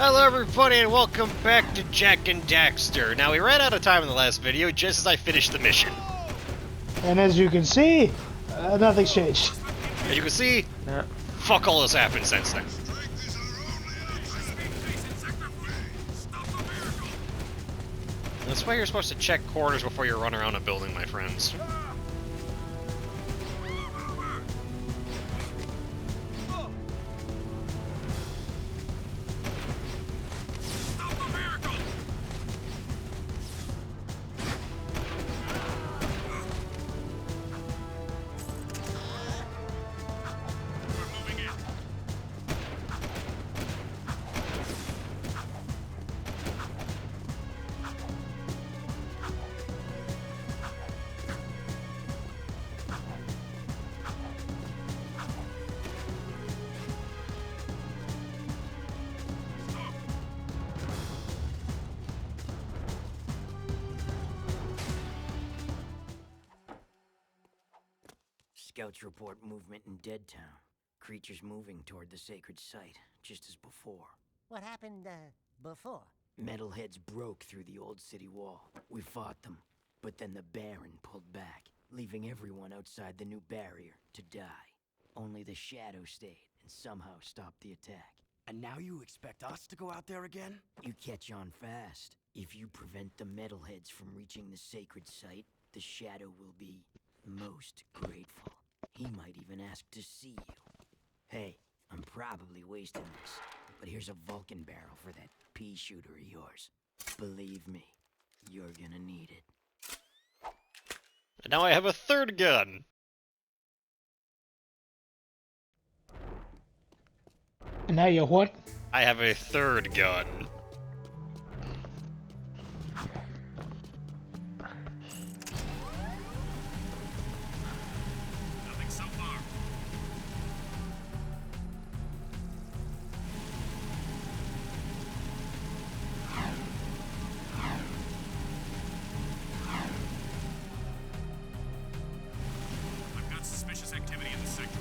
Hello everybody and welcome back to Jack and Daxter. Now we ran out of time in the last video just as I finished the mission. And as you can see, nothing's changed. As you can see, fuck all has happened since then. That's why you're supposed to check corners before you run around a building, my friends. Scouts report movement in Deadtown. Creatures moving toward the sacred site, just as before. What happened, before? Metalheads broke through the old city wall. We fought them, but then the Baron pulled back, leaving everyone outside the new barrier to die. Only the Shadow stayed and somehow stopped the attack. And now you expect us to go out there again? You catch on fast. If you prevent the Metalheads from reaching the sacred site, the Shadow will be most grateful. He might even ask to see you. Hey, I'm probably wasting this, but here's a Vulcan barrel for that pea shooter of yours. Believe me, you're gonna need it. And now I have a third gun. And now you what? I have a third gun. Activity in the sector.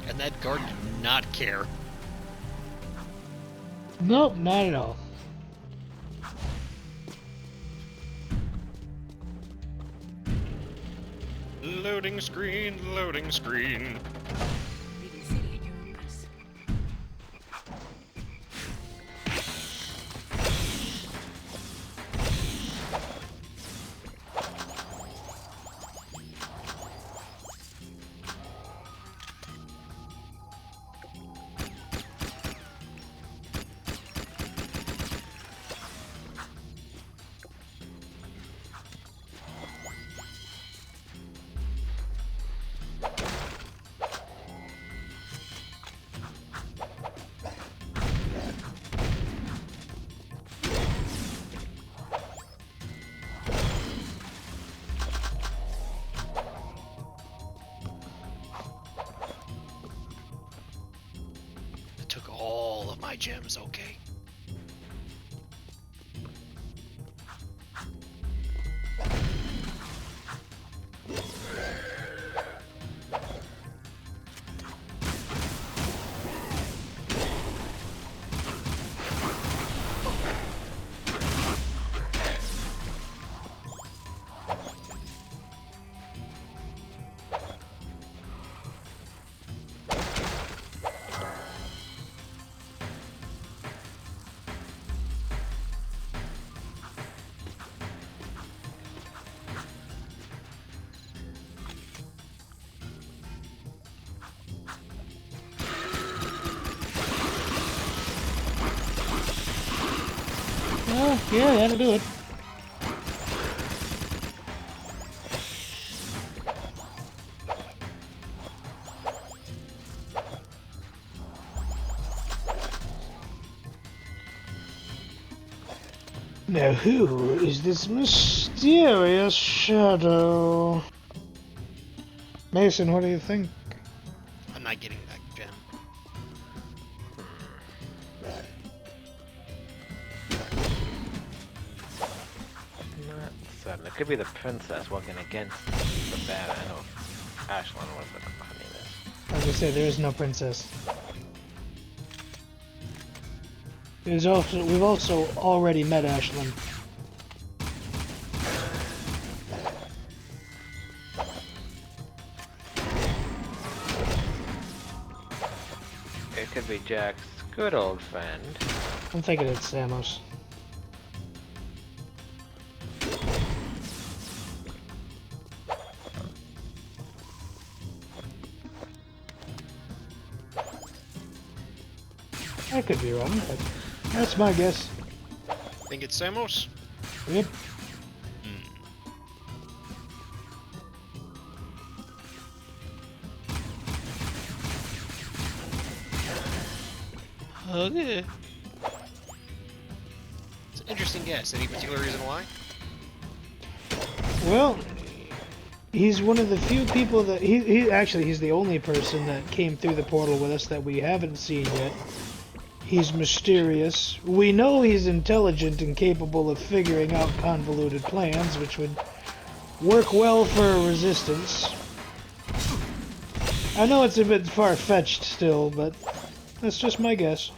And that guard did not care. Nope, not at all. Loading screen, loading screen. Took all of my gems, okay. Oh, yeah, that'll do it. Now who is this mysterious shadow? Mason, what do you think? I'm not getting that gem. sudden. It could be the princess working against the bad. I know Ashlyn was the her name is. Like I said, there is no princess. We've also already met Ashlyn. It could be Jack's good old friend. I'm thinking it's Samos. I could be wrong, but that's my guess. Think it's Samos? Yep. Okay. It's an interesting guess. Any particular reason why? Well, he's one of the few people that he's the only person that came through the portal with us that we haven't seen yet. He's mysterious. We know he's intelligent and capable of figuring out convoluted plans, which would work well for resistance. I know it's a bit far-fetched still, but that's just my guess.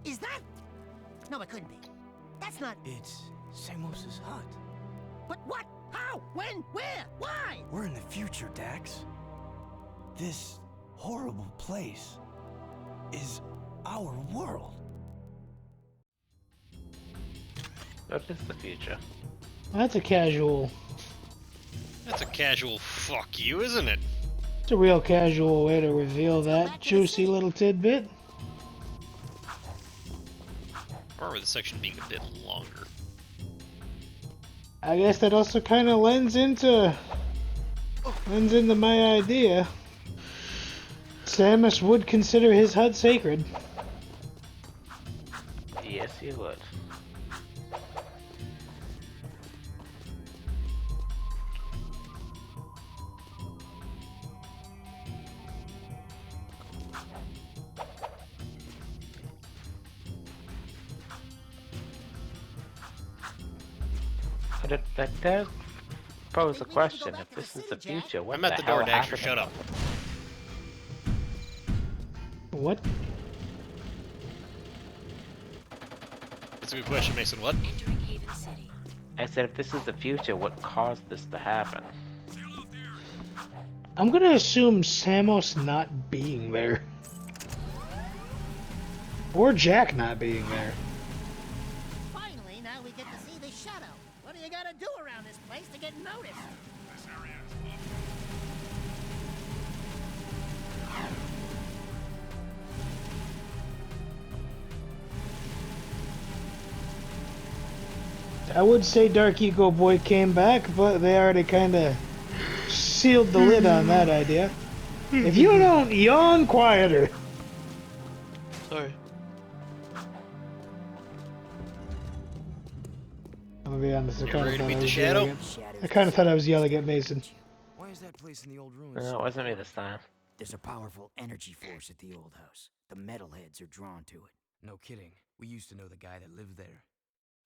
Is that? No, it couldn't be. That's not. It's Samos's hut. But what? How? When? Where? Why? We're in the future, Dax. This horrible place is our world. What is the future? That's a casual. That's a casual fuck you, isn't it? It's a real casual way to reveal that juicy little tidbit. I remember the section being a bit longer. I guess that also kind of lends into my idea. Samus would consider his hut sacred. Yes, he would. But that does pose a question. If this is the future, what I'm at the hell door, Daxter. happened? Shut up. What? That's a good question, Mason. What? Entering Haven City. I said, if this is the future, what caused this to happen? I'm gonna assume Samos not being there. Or Jack not being there. Finally, now we get to see the shadow. What do you gotta do around this place to get noticed? I would say Dark Eco Boy came back, but they already kinda sealed the lid on that idea. If you don't yawn quieter. Sorry. I'm gonna be honest, You ready to meet the shadow? I kinda thought I was yelling at Mason. Why is that place in the old ruins? No, it wasn't me this time. There's a powerful energy force at the old house. The metalheads are drawn to it. No kidding. We used to know the guy that lived there.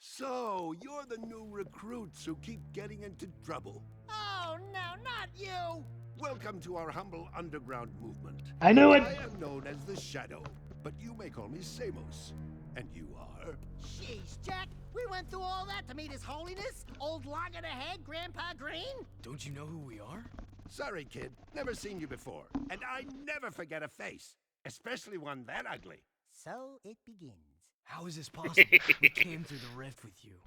So, you're the new recruits who keep getting into trouble. Oh no, not you! Welcome to our humble underground movement. I knew it! I am known as the Shadow, but you may call me Samos. And you are? Jeez, Jack, we went through all that to meet His Holiness, old log-of-the-head Grandpa Green? Don't you know who we are? Sorry, kid. Never seen you before. And I never forget a face. Especially one that ugly. So it begins. How is this possible? We came through the rift with you.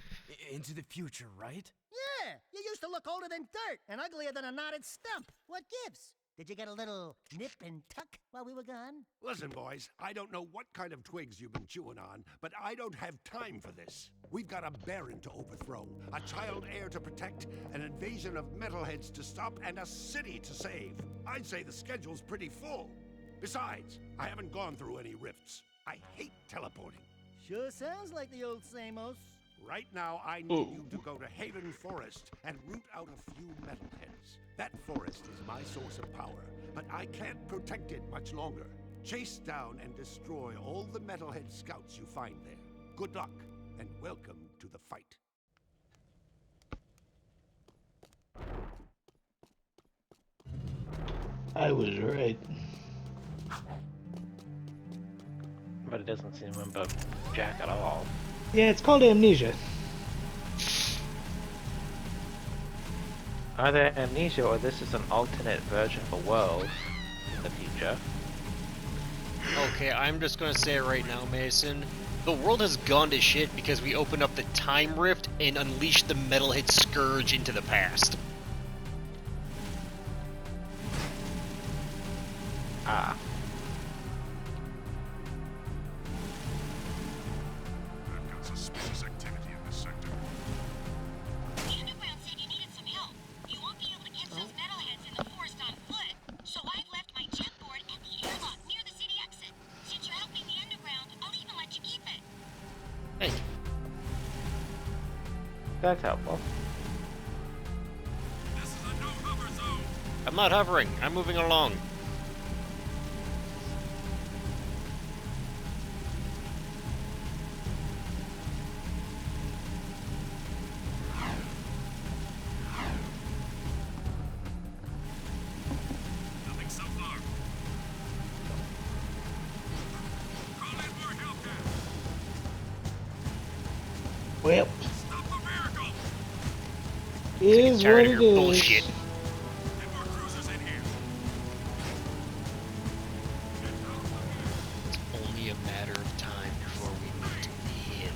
Into the future, right? Yeah, you used to look older than dirt and uglier than a knotted stump. What gives? Did you get a little nip and tuck while we were gone? Listen, boys, I don't know what kind of twigs you've been chewing on, but I don't have time for this. We've got a baron to overthrow, a child heir to protect, an invasion of metalheads to stop, and a city to save. I'd say the schedule's pretty full. Besides, I haven't gone through any rifts. I hate teleporting. Sure sounds like the old Samos. Right now, I need you to go to Haven Forest and root out a few metalheads. That forest is my source of power, but I can't protect it much longer. Chase down and destroy all the metalhead scouts you find there. Good luck, and welcome to the fight. I was right. But it doesn't seem to remember Jack at all. Yeah, it's called amnesia. Either amnesia or this is an alternate version of a world in the future. Okay, I'm just gonna say it right now, Mason. The world has gone to shit because we opened up the time rift and unleashed the Metalhead Scourge into the past. Ah. I've got suspicious activity in this sector. The Underground said you needed some help. You won't be able to catch those metalheads in the forest on foot, so I've left my jetboard at the airlock near the city exit. Since you're helping the Underground, I'll even let you keep it. Hey, That's helpful. This is a no-hover zone. I'm not hovering. I'm moving along. Nothing so far. Call in more help then. Well, Stop the miracle. is what Tired of it your is. bullshit. Get more cruisers in here. It's only a matter of time before we meet him.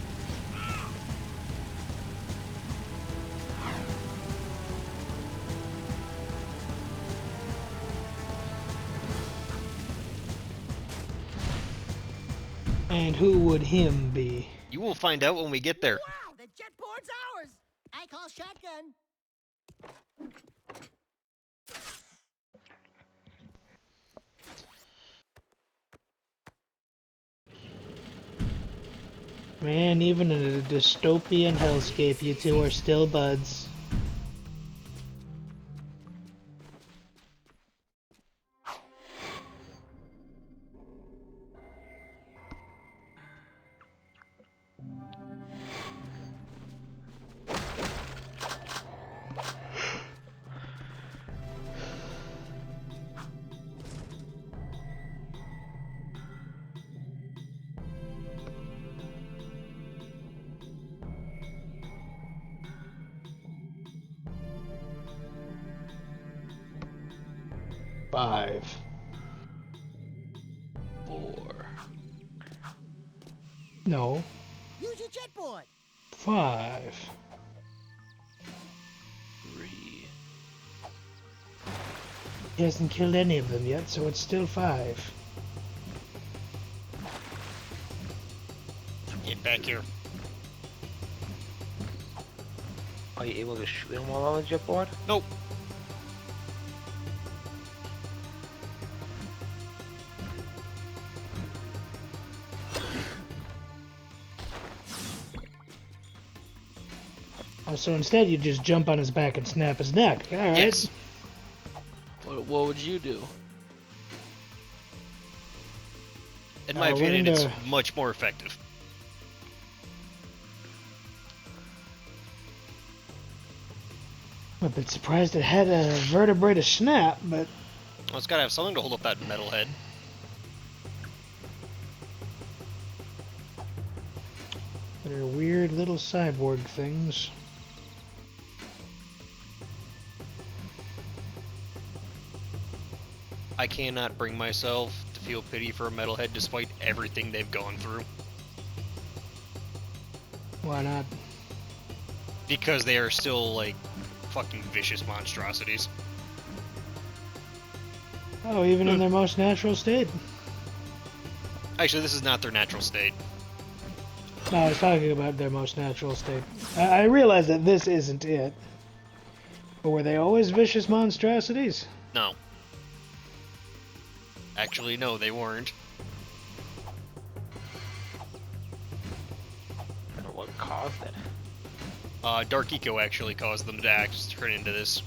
And who would him be? You will find out when we get there. Wow, the jetboard's ours! I call shotgun. Man, even in a dystopian hellscape, you two are still buds. Five. 4. No. Use your jetboard. 5. 3. He hasn't killed any of them yet, so it's still 5. Get back here. Are you able to shoot him while on the jetboard? Nope. Oh, so instead you just jump on his back and snap his neck. Alright. Yes. What would you do? In my we're opinion, it's into- much more effective. I'm a bit surprised it had a vertebrae to snap, but Well, it's gotta have something to hold up that metal head. they're weird little cyborg things. I cannot bring myself to feel pity for a metalhead despite everything they've gone through. Why not? Because they are still, like, fucking vicious monstrosities. Oh, even in their most natural state. Actually, this is not their natural state. No, I was talking about their most natural state. I realize that this isn't it. But were they always vicious monstrosities? No. Actually, no, they weren't. And what caused it? Dark Eco actually caused them to turn into this.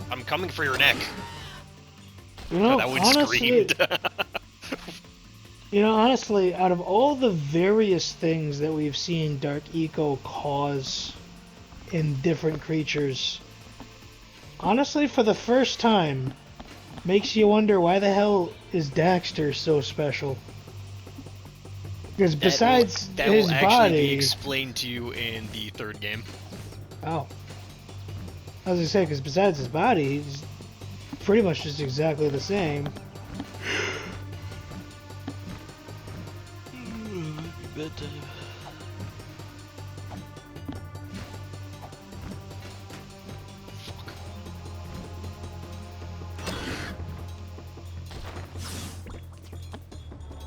I'm coming for your neck. You know, That one honestly, screamed. you know, honestly, out of all the various things that we've seen Dark Eco cause in different creatures, honestly, for the first time, makes you wonder why the hell is Daxter so special? Because besides that his will actually be body, explained to you in the third game. oh, I was gonna say, because besides his body, he's pretty much just exactly the same.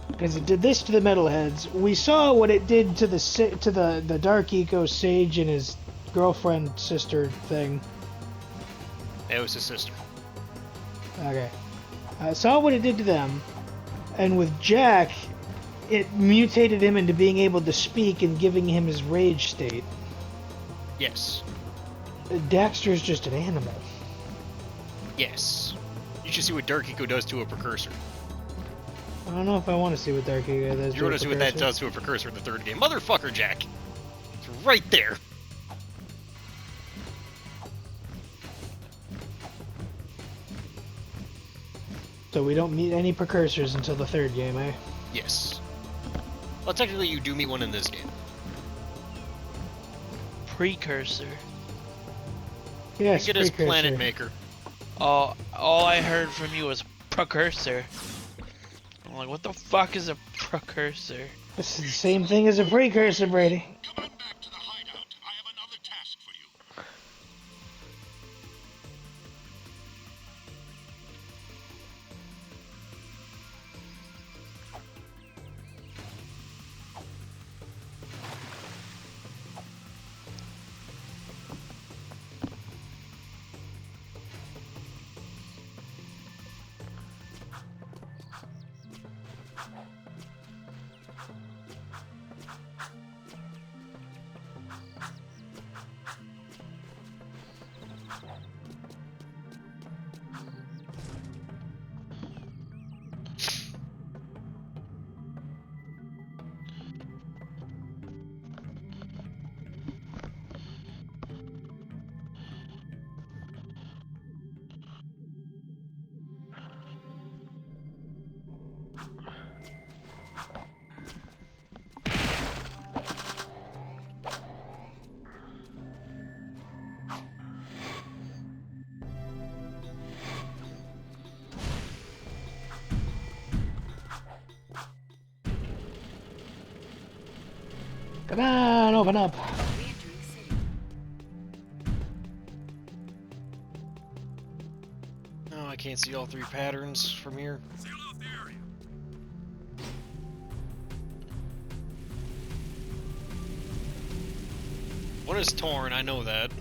Because it did this to the metalheads. We saw what it did to the Dark Eco Sage and his girlfriend sister thing. That was his sister. Okay, I saw what it did to them, and with Jack, it mutated him into being able to speak and giving him his rage state. Yes. Daxter's just an animal. Yes. You should see what Dark Eco does to a precursor. I don't know if I want to see what Dark Eco does. You're gonna see what that does to a precursor in the third game. Motherfucker, Jack! It's right there! So we don't meet any precursors until the third game, eh? Yes. Well, technically you do meet one in this game. Precursor. Yes, Get his precursor. Planet Maker. All I heard from you was precursor. I'm like, what the fuck is a precursor? It's the same thing as a precursor, Brady. Come on back to the hideout. I have another task for you. Come on, open up. Oh, I can't see all three patterns from here. Seal off the area. One is Torn, I know that. I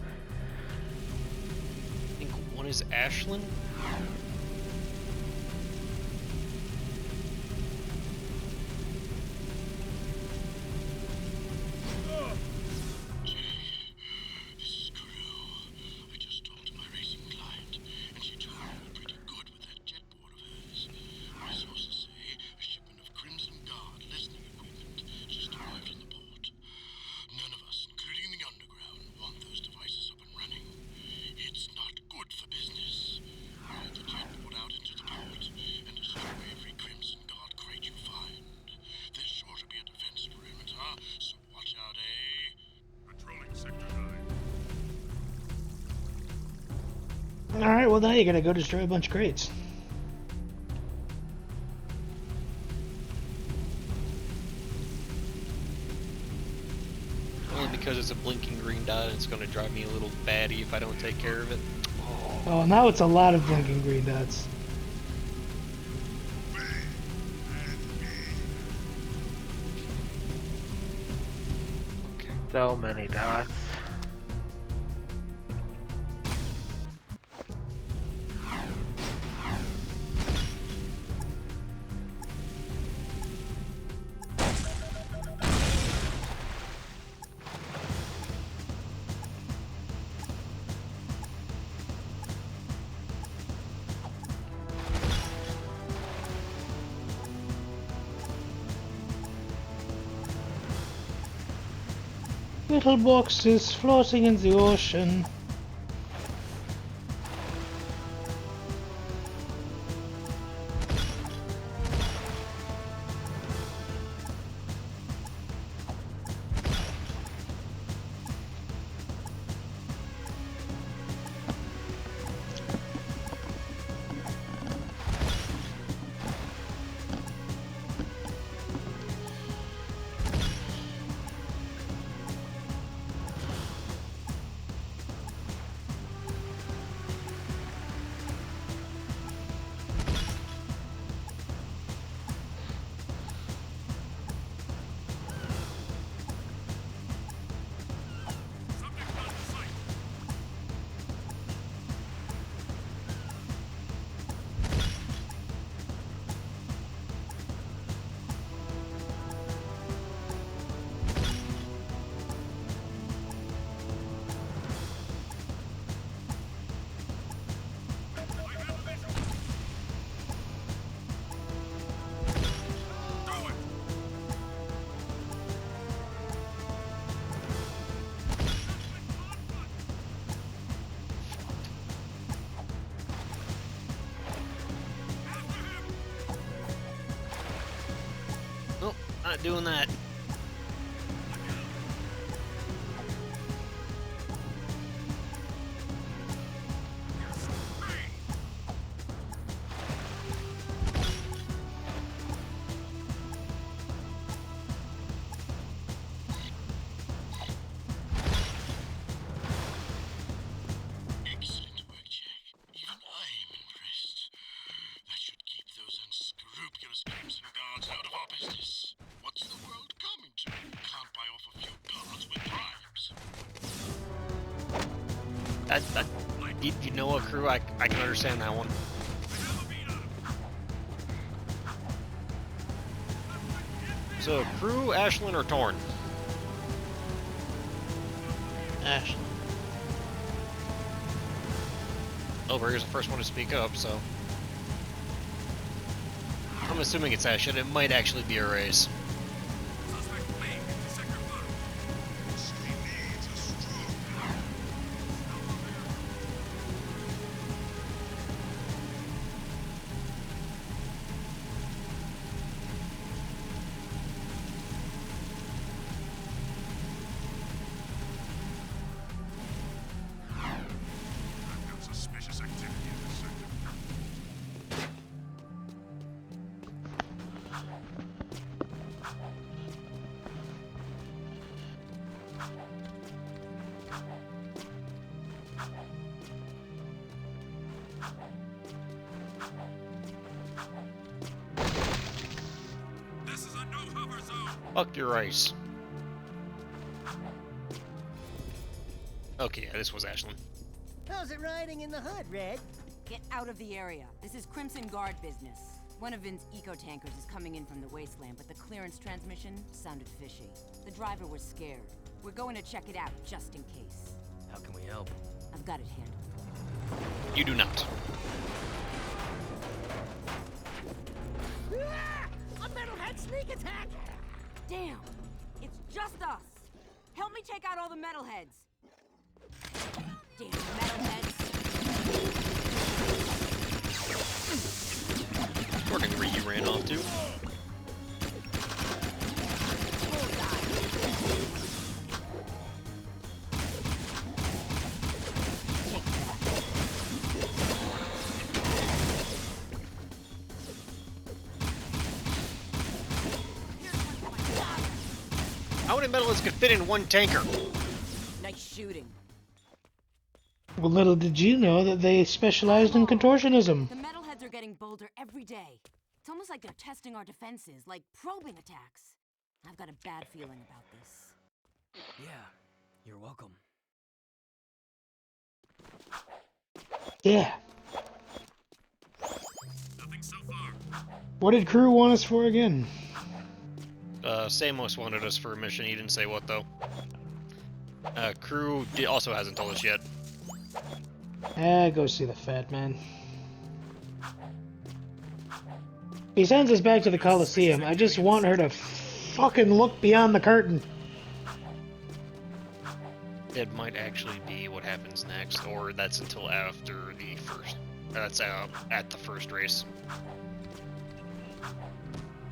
think one is Ashlyn? I just talked to my racing client, and she told me we're pretty good with that jet board of hers. My sources say a shipment of Crimson Guard listening equipment just arrived in the port. None of us, including the underground, want those devices up and running. It's not good for business. Get the jet board out into the port and destroy every Crimson Guard crate you find. There's sure to be a defense perimeter, so watch out, eh? Patrolling Sector 9. Alright, well now you're gonna go destroy a bunch of crates. Only because it's a blinking green dot and it's gonna drive me a little batty if I don't take care of it. Oh, now it's a lot of blinking green dots. So many dots. Little boxes floating in the ocean. Nope, not doing that. Excellent work, Jack. Even I'm impressed. That should keep those unscrupulous Crimson Guards out of our business. What's the world coming to? Can't buy off a few guards with bribes. You know what, crew? I can understand that one. So, crew, Ashlyn, or Torn? Ashlyn. Elberger's the first one to speak up, so... I'm assuming it's Ashlyn. It might actually be a race. Suspicious activity in the sector. This is a no-hover zone. Fuck your race. Okay, yeah, this was Ashlyn. How's it riding in the hood, Red? Get out of the area. This is Crimson Guard business. One of Vin's eco-tankers is coming in from the wasteland, but the clearance transmission sounded fishy. The driver was scared. We're going to check it out, just in case. How can we help? I've got it handled. You do not. Ah! A metalhead sneak attack! Damn! It's just us! Help me take out all the metalheads! Damn metalheads! Wondering where you ran off to. How many metalheads could fit in one tanker? Nice shooting. Well, little did you know that they specialized in contortionism. The metalheads are getting bolder every day. It's almost like they're testing our defenses, like probing attacks. I've got a bad feeling about this. Yeah, you're welcome. Yeah. Nothing so far. What did crew want us for again? Samos wanted us for a mission. He didn't say what, though. Crew also hasn't told us yet. Go see the fat man. He sends us back to the Coliseum. I just want her to fucking look beyond the curtain. It might actually be what happens next, or that's until after the first. That's at the first race.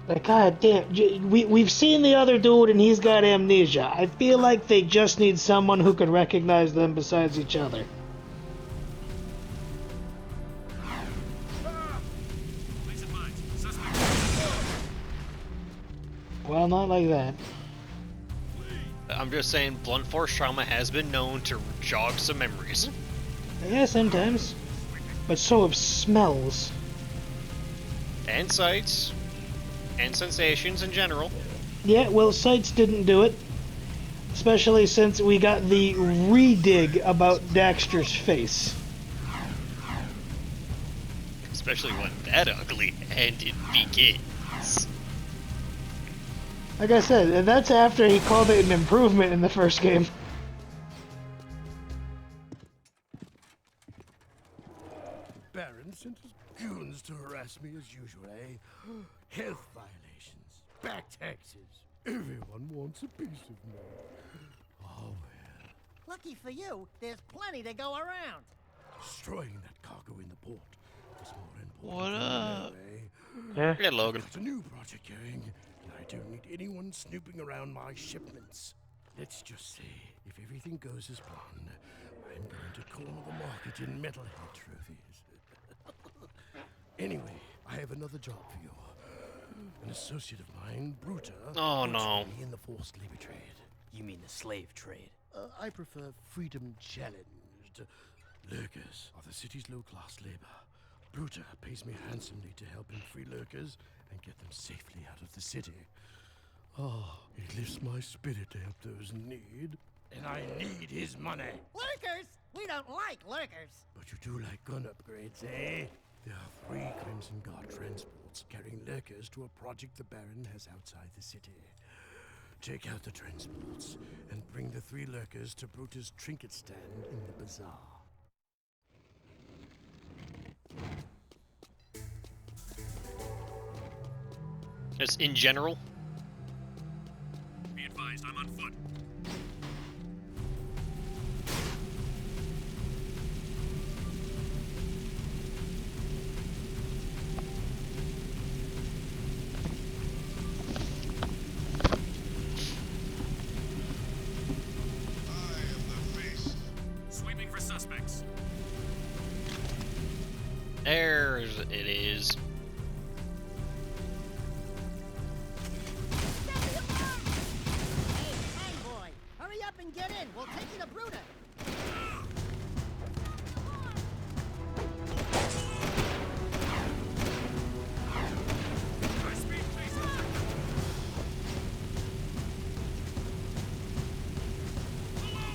Like, god damn, we've seen the other dude and he's got amnesia. I feel like they just need someone who can recognize them besides each other. Well, not like that. I'm just saying, blunt force trauma has been known to jog some memories. Yeah, sometimes. But so have smells. And sights. And sensations in general. Yeah, well, sights didn't do it. Especially since we got the re-dig about Daxter's face. Especially when that ugly ending begins. Like I said, and that's after he called it an improvement in the first game. Baron sent his goons to harass me as usual, eh? Health violations, back taxes. Everyone wants a piece of me. Oh well. Lucky for you, there's plenty to go around. Destroying that cargo in the port is more important. What than up? you know, eh? Yeah, Logan. Got a new project going, and I don't need anyone snooping around my shipments. Let's just say, if everything goes as planned, I'm going to corner the market in metalhead trophies. Anyway, I have another job for you. An associate of mine, Bruta, Oh, works no. for me in the forced labor trade. You mean the slave trade? I prefer freedom challenged. Lurkers are the city's low-class labor. Bruta pays me handsomely to help him free lurkers and get them safely out of the city. Oh, it lifts my spirit to help those in need. And I need his money. Lurkers? We don't like lurkers. But you do like gun upgrades, eh? There are 3 Crimson Guard transports carrying lurkers to a project the Baron has outside the city. Take out the transports and bring the 3 lurkers to Bruta's trinket stand in the bazaar. Just in general. Be advised, I'm on foot. Sweeping for suspects. There it is. Hey, boy, hurry up and get in. We'll take you to Bruta.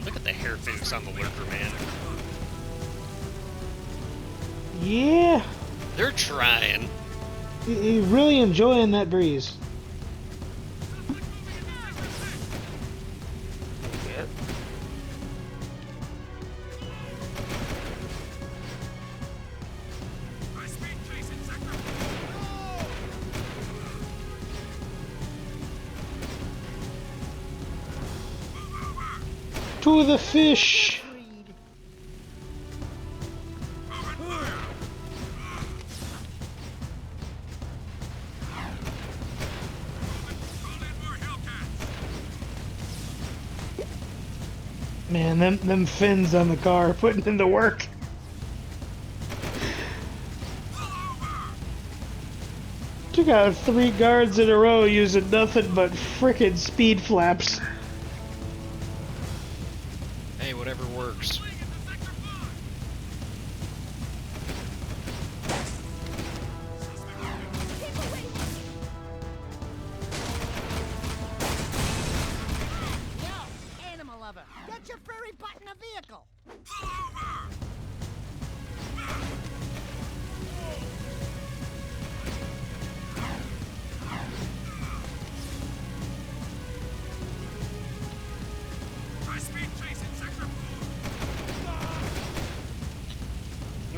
Look at the hair fix on the lurker, man. Yeah, They're trying. he's really enjoying that breeze. Yeah. To the fish! Man, them fins on the car are putting in the work. Took out 3 guards in a row using nothing but frickin' speed flaps. Hey, whatever works. Yo, animal lover, get your furry butt in a vehicle.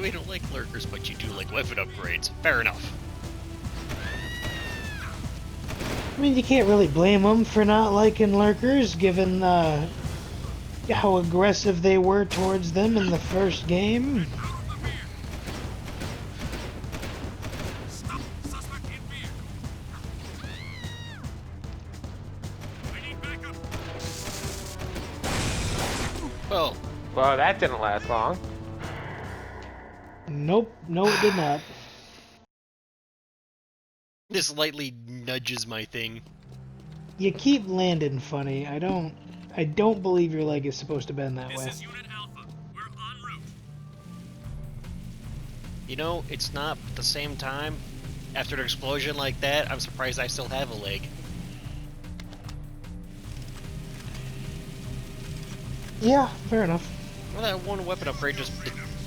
We don't like lurkers, but you do like weapon upgrades. Fair enough. I mean, you can't really blame them for not liking lurkers, given how aggressive they were towards them in the first game. Stop! Suspect in vehicle! We need backup! Well, Well, that didn't last long. Nope, no it did not. this lightly nudges my thing. You keep landing funny. I don't believe your leg is supposed to bend that way. This is Unit Alpha. We're en route. You know, it's not, but at the same time, after an explosion like that, I'm surprised I still have a leg. Yeah, fair enough. Well, that one weapon upgrade just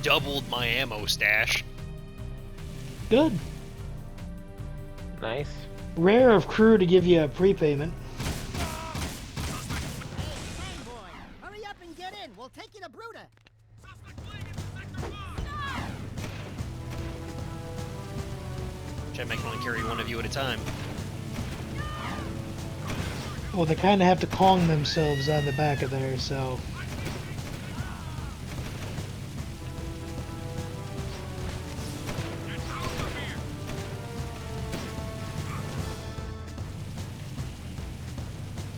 doubled my ammo stash. Good. Nice. Rare of crew to give you a prepayment. Hey, boy, hurry up and get in. We'll take you to Bruta. Suspect fleeing into Sector 5! Which I can only carry one of you at a time. Well, they kind of have to Kong themselves on the back of there, so...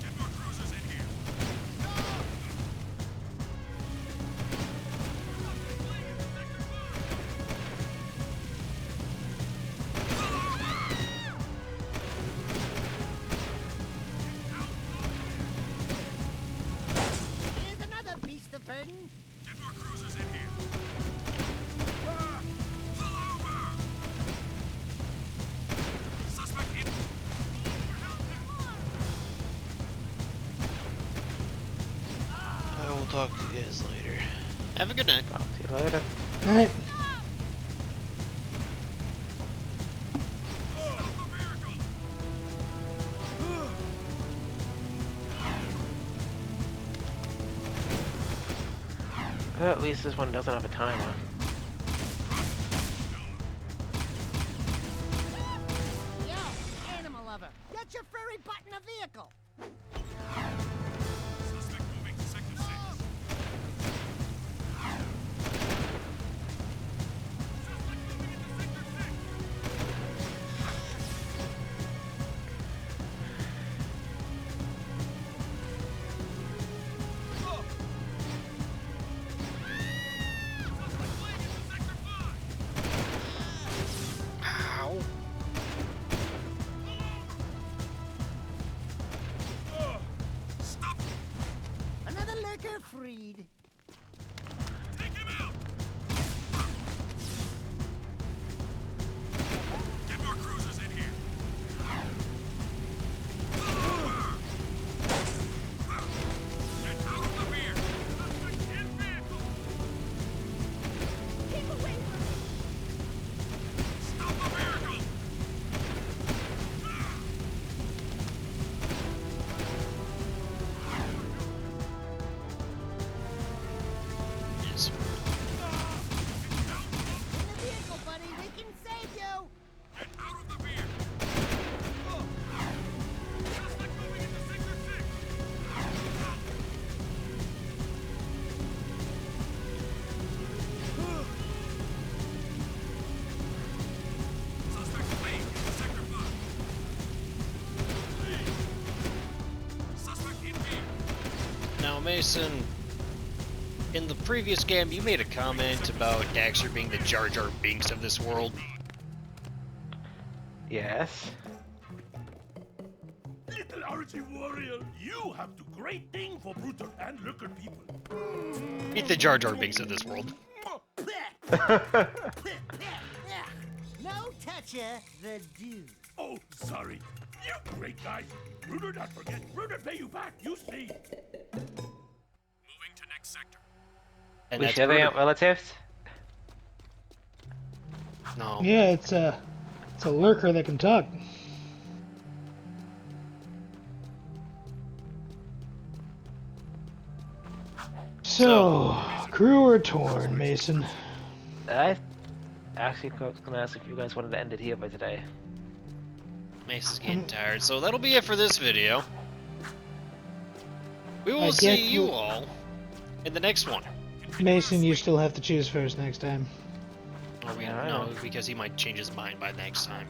Get more cruisers in here! Here's another beast of burden. Get more cruisers in here! Pull over! Suspect in... I will talk to you guys later. Have a good night. Talk to you later. Alright. Well, at least this one doesn't have a timer. Yo, animal lover, get your furry butt in a vehicle. Suspect moving to Sector 6. Suspect moving into Sector 6! Suspect fleeing into Sector 5! Ow. Stop! Another lurker freed. Take him out! Get more cruisers in here! Get out of the rear! Suspect in vehicle! Keep away from me! Stop the vehicle! Yes. In the vehicle, buddy. We can save you. Get out of the rear! Suspect moving into Sector 6! Suspect fleeing into Sector 5! Suspect in vehicle! Now, Mason, in the previous game, you made a comment about Daxter being the Jar Jar Binks of this world. Yes. Little Archie warrior, you have do great thing for brutal and lurker people. Meet the Jar Jar Binks of this world. No toucher, the dude. Oh, sorry. You great guys. Bruder not forget. Bruder pay you back. You see. Moving to next sector. And We that's share they Bruder. aren't relatives? No. Yeah, it's a lurker that can talk. So, crew or torn, Mason? I actually was gonna ask if you guys wanted to end it here by today. Mason's getting tired, so that'll be it for this video. We will I see guess you we'll- all in the next one. Mason, you still have to choose first next time. Or we, Yeah, I no, know. because he might change his mind by next time.